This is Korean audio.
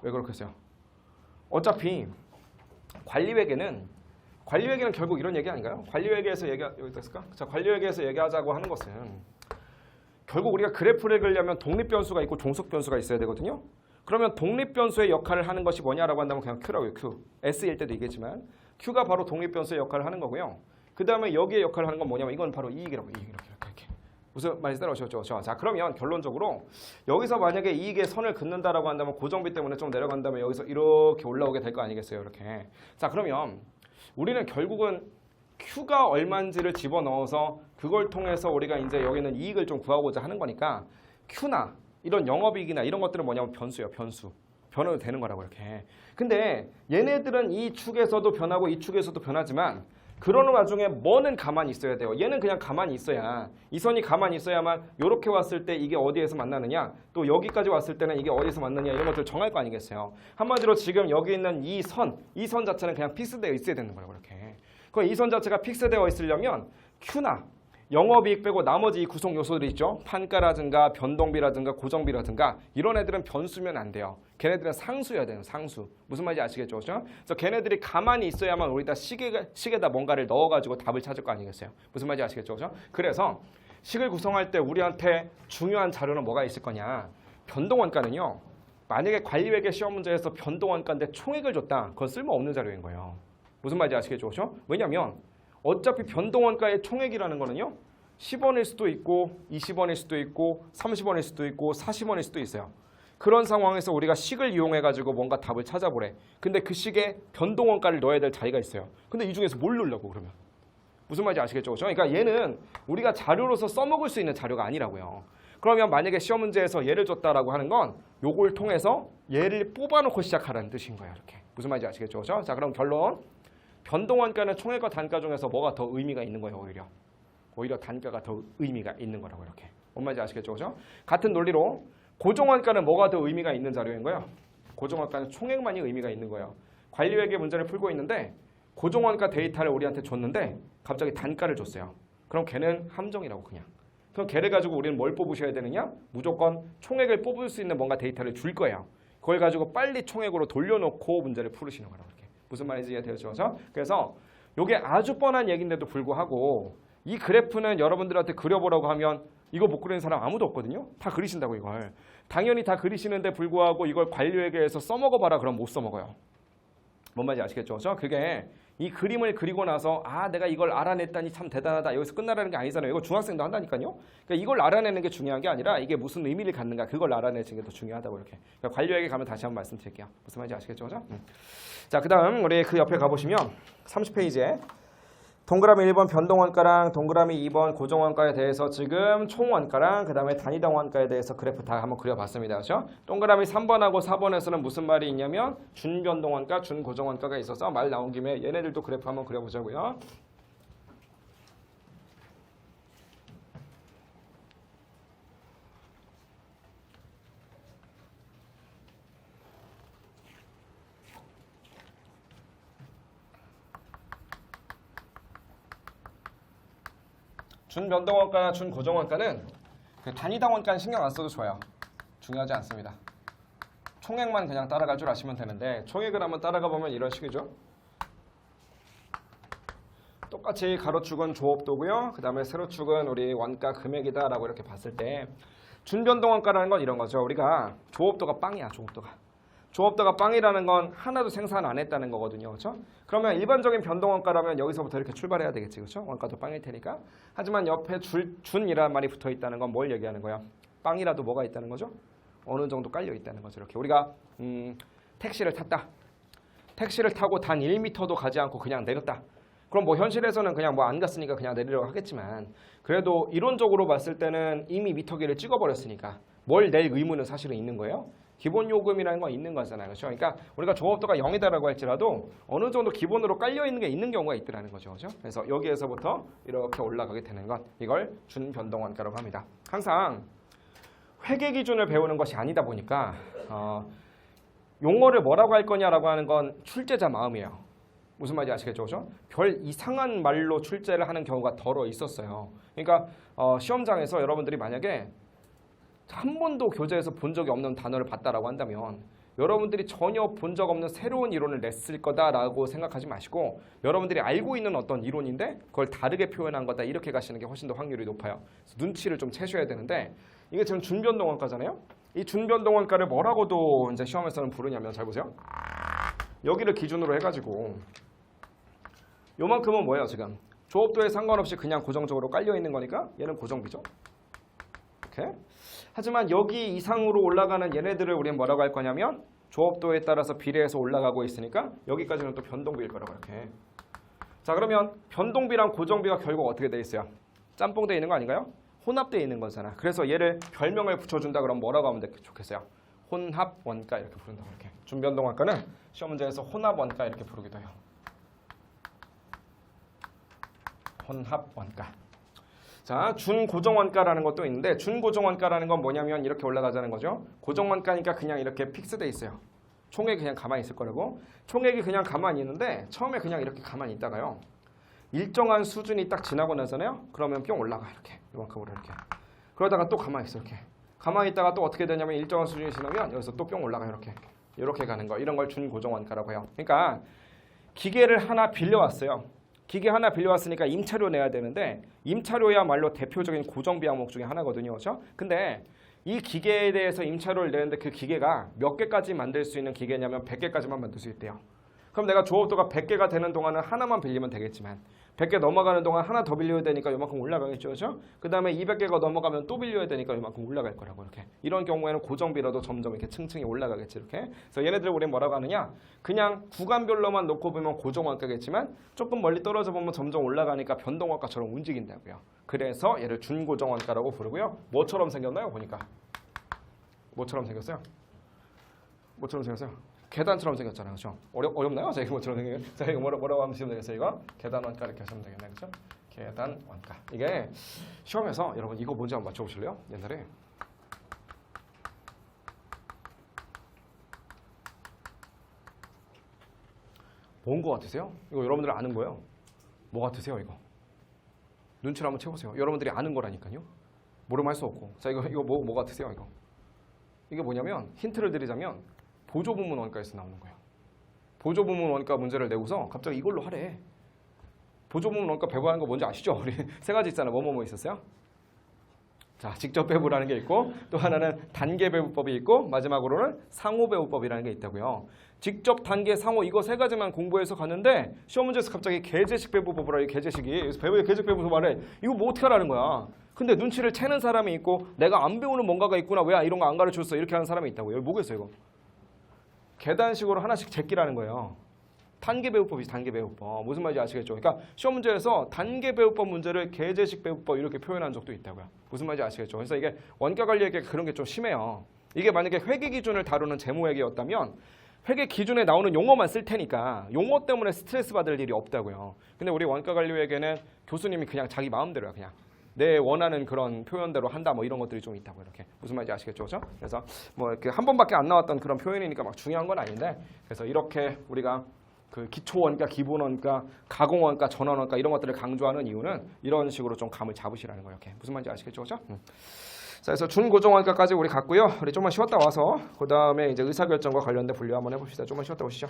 왜 그렇겠어요? 어차피 관리회계는 결국 이런 얘기 아닌가요? 관리회계에서 여기 있을까? 자, 관리회계에서 얘기하자고 하는 것은 결국 우리가 그래프를 그리려면 독립변수가 있고 종속변수가 있어야 되거든요. 그러면 독립변수의 역할을 하는 것이 뭐냐라고 한다면 그냥 Q라고요. Q. S일 때도 얘기했지만 Q가 바로 독립변수의 역할을 하는 거고요. 그 다음에 여기에 역할을 하는 건 뭐냐면 이건 바로 이익이라고. 이익 이렇게. 무슨 말인지 따라오셨죠? 자, 그러면 결론적으로 여기서 만약에 이익의 선을 긋는다라고 한다면 고정비 때문에 좀 내려간다면 여기서 이렇게 올라오게 될 거 아니겠어요? 이렇게. 자, 그러면 우리는 결국은 Q가 얼마인지를 집어넣어서 그걸 통해서 우리가 이제 여기는 이익을 좀 구하고자 하는 거니까 Q나 이런 영업이익이나 이런 것들은 뭐냐면 변수예요. 변수. 변화도 되는 거라고 이렇게. 근데 얘네들은 이 축에서도 변하고 이 축에서도 변하지만 그러는 와중에 뭐는 가만히 있어야 돼요. 얘는 그냥 가만히 있어야, 이 선이 가만히 있어야만 이렇게 왔을 때 이게 어디에서 만나느냐, 또 여기까지 왔을 때는 이게 어디에서 만나느냐 이런 것들을 정할 거 아니겠어요. 한마디로 지금 여기 있는 이 선 자체는 그냥 픽스되어 있어야 되는 거라고 이렇게. 그럼 이 선 자체가 픽스되어 있으려면 Q나 영업이익 빼고 나머지 이 구성 요소들이 있죠. 판가라든가 변동비라든가 고정비라든가 이런 애들은 변수면 안 돼요. 걔네들은 상수여야 돼요. 상수. 무슨 말인지 아시겠죠? 그렇죠? 그래서 걔네들이 가만히 있어야만 우리 다 식에다 뭔가를 넣어가지고 답을 찾을 거 아니겠어요? 무슨 말인지 아시겠죠? 그렇죠? 그래서 식을 구성할 때 우리한테 중요한 자료는 뭐가 있을 거냐. 변동원가는요. 만약에 관리회계 시험 문제에서 변동원가인데 총액을 줬다. 그건 쓸모없는 자료인 거예요. 무슨 말인지 아시겠죠? 그렇죠? 왜냐하면 어차피 변동원가의 총액이라는 거는요. 10원일 수도 있고 20원일 수도 있고 30원일 수도 있고 40원일 수도 있어요. 그런 상황에서 우리가 식을 이용해가지고 뭔가 답을 찾아보래. 근데 그 식에 변동원가를 넣어야 될 자리가 있어요. 근데 이 중에서 뭘 넣으려고 그러면? 무슨 말인지 아시겠죠? 그렇죠? 그러니까 얘는 우리가 자료로서 써먹을 수 있는 자료가 아니라고요. 그러면 만약에 시험 문제에서 얘를 줬다라고 하는 건 요걸 통해서 얘를 뽑아놓고 시작하라는 뜻인 거예요. 이렇게. 무슨 말인지 아시겠죠? 그렇죠? 자, 그럼 결론. 변동원가는 총액과 단가 중에서 뭐가 더 의미가 있는 거예요, 오히려 단가가 더 의미가 있는 거라고 이렇게. 뭔 말인지 아시겠죠? 그죠? 같은 논리로 고정원가는 뭐가 더 의미가 있는 자료인 거예요? 고정원가는 총액만이 의미가 있는 거예요. 관리회계 문제를 풀고 있는데 고정원가 데이터를 우리한테 줬는데 갑자기 단가를 줬어요. 그럼 걔는 함정이라고 그냥. 그럼 걔를 가지고 우리는 뭘 뽑으셔야 되느냐? 무조건 총액을 뽑을 수 있는 뭔가 데이터를 줄 거예요. 그걸 가지고 빨리 총액으로 돌려놓고 문제를 풀으시는 거라고. 무슨 말인지 이해되죠? 그래서 이게 아주 뻔한 얘기인데도 불구하고 이 그래프는 여러분들한테 그려보라고 하면 이거 못 그리는 사람 아무도 없거든요. 다 그리신다고 이걸. 당연히 다 그리시는데 불구하고 이걸 관리회계에서 써먹어봐라 그럼 못 써먹어요. 뭔 말인지 아시겠죠? 그게 이 그림을 그리고 나서 아 내가 이걸 알아냈다니 참 대단하다. 여기서 끝나라는 게 아니잖아요. 이거 중학생도 한다니까요. 그러니까 이걸 알아내는 게 중요한 게 아니라 이게 무슨 의미를 갖는가 그걸 알아내는 게 더 중요하다고 이렇게. 그러니까 관리회계 가면 다시 한번 말씀드릴게요. 무슨 말인지 아시겠죠? 자, 그 다음 우리 그 옆에 가보시면 30페이지에 동그라미 1번 변동원가랑 동그라미 2번 고정원가에 대해서 지금 총원가랑 그 다음에 단위당 원가에 대해서 그래프 다 한번 그려봤습니다. 그렇죠? 동그라미 3번하고 4번에서는 무슨 말이 있냐면 준변동원가, 준고정원가가 있어서 말 나온 김에 얘네들도 그래프 한번 그려보자고요. 준변동원가나 준고정원가는 그 단위당 원가는 신경 안 써도 좋아요. 중요하지 않습니다. 총액만 그냥 따라갈 줄 아시면 되는데 총액을 한번 따라가 보면 이런 식이죠. 똑같이 가로축은 조업도고요. 그 다음에 세로축은 우리 원가 금액이다라고 이렇게 봤을 때 준변동원가라는 건 이런 거죠. 우리가 조업도가 빵이야. 조업도가 빵이라는 건 하나도 생산 안 했다는 거거든요. 그렇죠? 그러면 일반적인 변동원가라면 여기서부터 이렇게 출발해야 되겠지. 그렇죠? 원가도 빵일 테니까. 하지만 옆에 준이라는 말이 붙어 있다는 건 뭘 얘기하는 거야? 빵이라도 뭐가 있다는 거죠? 어느 정도 깔려 있다는 거죠. 이렇게 우리가 택시를 탔다. 택시를 타고 단 1m도 가지 않고 그냥 내렸다. 그럼 뭐 현실에서는 그냥 뭐 안 갔으니까 그냥 내리려고 하겠지만 그래도 이론적으로 봤을 때는 이미 미터기를 찍어버렸으니까 뭘 낼 의무는 사실은 있는 거예요. 기본 요금이라는 건 있는 거잖아요. 그렇죠? 그러니까 우리가 조업도가 0이다라고 할지라도 어느 정도 기본으로 깔려 있는 게 있는 경우가 있더라는 거죠. 그렇죠? 그래서 여기에서부터 이렇게 올라가게 되는 것 이걸 준변동원가라고 합니다. 항상 회계 기준을 배우는 것이 아니다 보니까 용어를 뭐라고 할 거냐라고 하는 건 출제자 마음이에요. 무슨 말인지 아시겠죠? 그렇죠? 별 이상한 말로 출제를 하는 경우가 덜어 있었어요. 그러니까 시험장에서 여러분들이 만약에 한 번도 교재에서 본 적이 없는 단어를 봤다라고 한다면 여러분들이 전혀 본 적 없는 새로운 이론을 냈을 거다라고 생각하지 마시고 여러분들이 알고 있는 어떤 이론인데 그걸 다르게 표현한 거다 이렇게 가시는 게 훨씬 더 확률이 높아요. 그래서 눈치를 좀 채셔야 되는데 이게 지금 준변동원가잖아요. 이 준변동원가를 뭐라고도 이제 시험에서는 부르냐면 잘 보세요. 여기를 기준으로 해가지고 요만큼은 뭐예요 지금? 조업도에 상관없이 그냥 고정적으로 깔려 있는 거니까 얘는 고정비죠. 이렇게. 하지만 여기 이상으로 올라가는 얘네들을 우리는 뭐라고 할 거냐면 조업도에 따라서 비례해서 올라가고 있으니까 여기까지는 또 변동비일 거라고 이렇게. 자 그러면 변동비랑 고정비가 결국 어떻게 돼 있어요? 짬뽕돼 있는 거 아닌가요? 혼합되어 있는 거잖아. 그래서 얘를 별명을 붙여준다 그러면 뭐라고 하면 좋겠어요? 혼합원가 이렇게 부른다고 이렇게. 준변동원가는 시험 문제에서 혼합원가 이렇게 부르기도 해요. 혼합원가. 자, 준고정원가라는 것도 있는데 준고정원가라는 건 뭐냐면 이렇게 올라가자는 거죠. 고정원가니까 그냥 이렇게 픽스돼 있어요. 총액이 그냥 가만히 있을 거라고. 총액이 그냥 가만히 있는데 처음에 그냥 이렇게 가만히 있다가요. 일정한 수준이 딱 지나고 나잖아요. 그러면 뿅 올라가 이렇게. 이만큼으로 이렇게. 그러다가 또 가만히 있어 이렇게. 가만히 있다가 또 어떻게 되냐면 일정한 수준이 지나면 여기서 또 뿅 올라가 이렇게. 이렇게 가는 거. 이런 걸 준고정원가라고 해요. 그러니까 기계를 하나 빌려왔어요. 기계 하나 빌려왔으니까 임차료 내야 되는데 임차료야말로 대표적인 고정비 항목 중에 하나거든요. 그렇죠? 근데 이 기계에 대해서 임차료를 내는데 그 기계가 몇 개까지 만들 수 있는 기계냐면 100개까지만 만들 수 있대요. 그럼 내가 조업도가 100개가 되는 동안은 하나만 빌리면 되겠지만 100개 넘어가는 동안 하나 더 빌려야 되니까 이만큼 올라가겠죠. 그렇죠? 그 다음에 200개가 넘어가면 또 빌려야 되니까 이만큼 올라갈 거라고 이렇게. 이런 경우에는 고정비라도 점점 이렇게 층층이 올라가겠지 이렇게. 그래서 얘네들 우리는 뭐라고 하느냐? 그냥 구간별로만 놓고 보면 고정원가겠지만 조금 멀리 떨어져 보면 점점 올라가니까 변동원가처럼 움직인다고요. 그래서 얘를 준고정원가라고 부르고요. 뭐처럼 생겼나요? 보니까. 뭐처럼 생겼어요? 뭐처럼 생겼어요? 계단처럼 생겼잖아요. 그렇죠? 어렵나요? 자, 이거 뭐처럼 생겼어요? 자, 이거 뭐라고 하면 되겠어요? 이거 계단원가 이렇게 하시면 되겠네요. 그렇죠? 계단원가. 이게 시험에서 여러분 이거 뭔지 한번 맞춰보실래요? 옛날에 뭔 거 같으세요? 이거 여러분들 아는 거예요. 뭐 같으세요? 이거 눈치를 한번 채보세요. 여러분들이 아는 거라니까요. 모르면 할 수 없고. 자, 이거 뭐 같으세요? 이게 뭐냐면 힌트를 드리자면 보조부문 원가에서 나오는 거예요. 보조부문 원가 문제를 내고서 갑자기 이걸로 하래. 보조부문 원가 배부하는 거 뭔지 아시죠? 우리 세 가지 있잖아. 뭐 있었어요? 자, 직접 배부라는 게 있고 또 하나는 단계 배부법이 있고 마지막으로는 상호 배부법이라는 게 있다고요. 직접, 단계, 상호 이거 세 가지만 공부해서 갔는데 시험 문제에서 갑자기 계제식 배부법이라 이 계제식이 그래서 계제식 배부법 말해. 이거 뭐 어떻게 하라는 거야. 근데 눈치를 채는 사람이 있고 내가 안 배우는 뭔가가 있구나. 왜 이런 거 안 가르쳐줬어. 이렇게 하는 사람이 있다고요. 여기 뭐겠어요 이거. 계단식으로 하나씩 제끼라는 거예요. 단계 배우법이지 단계 배우법. 무슨 말인지 아시겠죠? 그러니까 시험 문제에서 단계 배우법 문제를 계제식 배우법 이렇게 표현한 적도 있다고요. 무슨 말인지 아시겠죠? 그래서 이게 원가관리에게 그런 게 좀 심해요. 이게 만약에 회계 기준을 다루는 재무회계였다면 회계 기준에 나오는 용어만 쓸 테니까 용어 때문에 스트레스 받을 일이 없다고요. 근데 우리 원가관리회계는 교수님이 그냥 자기 마음대로야. 그냥 내 원하는 그런 표현대로 한다 뭐 이런 것들이 좀 있다고 이렇게. 무슨 말인지 아시겠죠? 그렇죠? 그래서 뭐 이렇게 한 번밖에 안 나왔던 그런 표현이니까 막 중요한 건 아닌데 그래서 이렇게 우리가 그 기초원가, 기본원가, 가공원가, 전환원가 이런 것들을 강조하는 이유는 이런 식으로 좀 감을 잡으시라는 거예요. 이렇게. 무슨 말인지 아시겠죠? 그렇죠? 자, 그래서 준고정원가까지 우리 갔고요. 우리 좀만 쉬었다 와서 그 다음에 이제 의사결정과 관련된 분류 한번 해봅시다. 좀만 쉬었다 오시죠.